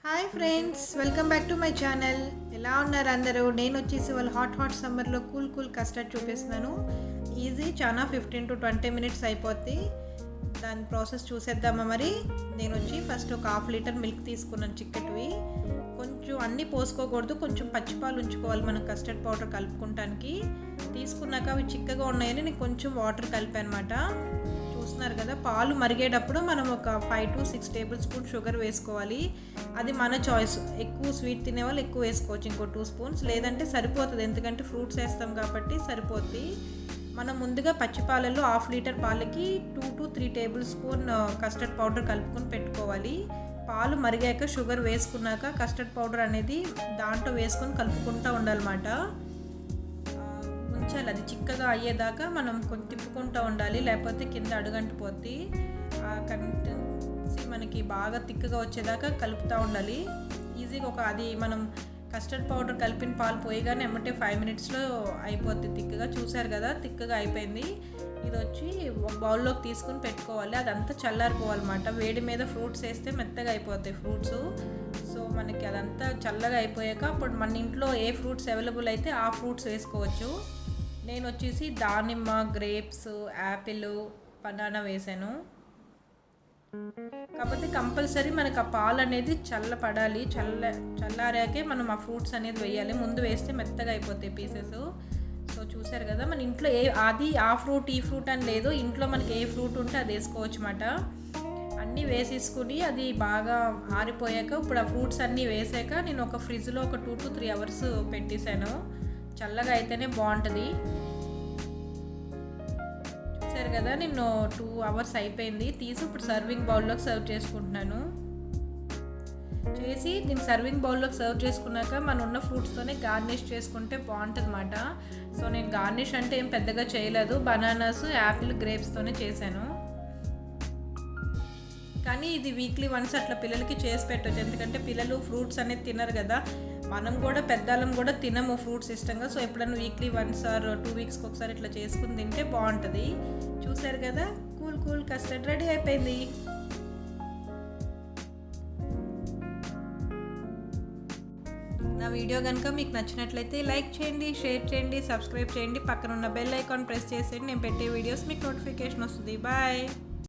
Hi friends, welcome back to my channel. ఎలా ఉన్నారు అందరూ? నేను వచ్చేసి వాళ్ళు హాట్ సమ్మర్లో కూల్ కస్టర్డ్ చూపిస్తున్నాను. ఈజీ, చాలా 15 to 20 minutes అయిపోద్ది. దాని ప్రాసెస్ చూసేద్దామా మరి. నేను వచ్చి ఫస్ట్ ఒక 1/2 లీటర్ మిల్క్ తీసుకున్నాను చిక్కటివి. కొంచెం అన్నీ పోసుకోకూడదు, కొంచెం పచ్చిపాలు ఉంచుకోవాలి మనం కస్టర్డ్ పౌడర్ కలుపుకుంటానికి. తీసుకున్నాక అవి చిక్కగా ఉన్నాయని నేను కొంచెం వాటర్ కలిపాను అనమాట. చూస్తున్నారు కదా, పాలు మరిగేటప్పుడు మనం ఒక 5 to 6 టేబుల్ స్పూన్ షుగర్ వేసుకోవాలి. అది మన చాయిస్. ఎక్కువ స్వీట్ తినేవాళ్ళు ఎక్కువ వేసుకోవచ్చు, ఇంకో 2 స్పూన్స్, లేదంటే సరిపోతుంది. ఎందుకంటే ఫ్రూట్స్ వేస్తాం కాబట్టి సరిపోద్ది. మనం ముందుగా పచ్చిపాలలో 1/2 లీటర్ పాలకి 2 to 3 table spoon custard powder కలుపుకొని పెట్టుకోవాలి. పాలు మరిగాక షుగర్ వేసుకున్నాక కస్టర్డ్ పౌడర్ అనేది దాంట్లో వేసుకొని కలుపుకుంటూ ఉండాలన్నమాట. ఉంచాలి, అది చిక్కగా అయ్యేదాకా మనం కొంచెం తిప్పుకుంటూ ఉండాలి, లేకపోతే కింద అడుగంటిపోద్ది. కన్సిస్టెన్సీ మనకి బాగా తిక్కగా వచ్చేదాకా కలుపుతూ ఉండాలి. ఈజీగా అది మనం కస్టర్డ్ పౌడర్ కలిపిన పాలు పోయిగానే ఎమ్మటే 5 minutesలో అయిపోద్ది తిక్కగా. చూసారు కదా, తిక్కగా అయిపోయింది. ఇది వచ్చి ఒక బౌల్లోకి తీసుకుని పెట్టుకోవాలి. అదంతా చల్లారిపోవాలన్నమాట. వేడి మీద ఫ్రూట్స్ వేస్తే మెత్తగా అయిపోతాయి ఫ్రూట్స్. సో మనకి అదంతా చల్లగా అయిపోయాక అప్పుడు మన ఇంట్లో ఏ ఫ్రూట్స్ అవైలబుల్ అయితే ఆ ఫ్రూట్స్ వేసుకోవచ్చు. నేను వచ్చేసి దానిమ్మ, గ్రేప్స్, యాపిల్, బనానా వేసాను. కాకపోతే కంపల్సరీ మనకు ఆ పాలు అనేది చల్లపడాలి. చల్లారాకే మనం ఆ ఫ్రూట్స్ అనేది వేయాలి. ముందు వేస్తే మెత్తగా అయిపోతాయి పీసెస్. సో చూసారు కదా, మన ఇంట్లో ఆ ఫ్రూట్ ఈ ఫ్రూట్ అని లేదు, ఇంట్లో మనకి ఏ ఫ్రూట్ ఉంటే అది వేసుకోవచ్చు అన్నమాట. అన్నీ వేసేసుకుని అది బాగా ఆరిపోయాక ఇప్పుడు ఆ ఫ్రూట్స్ అన్నీ వేసాక నేను ఒక ఫ్రిడ్జ్లో ఒక 2 to 3 hours పెట్టేశాను. చల్లగా అయితేనే బాగుంటుంది. చూసారు కదా, నేను 2 hours అయిపోయింది. తీసి ఇప్పుడు సర్వింగ్ బౌల్లోకి సర్వ్ చేసుకుంటున్నాను. చేసి దీన్ని సర్వింగ్ బౌల్లోకి సర్వ్ చేసుకున్నాక మనం ఉన్న ఫ్రూట్స్తోనే గార్నిష్ చేసుకుంటే బాగుంటుంది అన్నమాట. సో నేను గార్నిష్ అంటే ఏం పెద్దగా చేయలేదు, బనానాస్, యాపిల్, గ్రేప్స్తోనే చేశాను. కానీ ఇది వీక్లీ వన్స్ అట్లా పిల్లలకి చేసి పెట్టవచ్చు, ఎందుకంటే పిల్లలు ఫ్రూట్స్ అనేది తినరు కదా. మనం కూడా పెద్దవాళ్ళం కూడా తినము ఫ్రూట్స్ ఇష్టంగా. సో ఎప్పుడైనా వీక్లీ వన్స్ ఆర్ 2 weeksకి ఒకసారి ఇట్లా చేసుకుని తింటే బాగుంటుంది. చూసారు కదా, కూల్ కస్టర్డ్ రెడీ అయిపోయింది. నా వీడియో కనుక మీకు నచ్చినట్లయితే లైక్ చేయండి, షేర్ చేయండి, సబ్స్క్రైబ్ చేయండి, పక్కన ఉన్న బెల్ ఐకాన్ ప్రెస్ చేసేయండి. నేను పెట్టే వీడియోస్ మీకు నోటిఫికేషన్ వస్తుంది. బాయ్.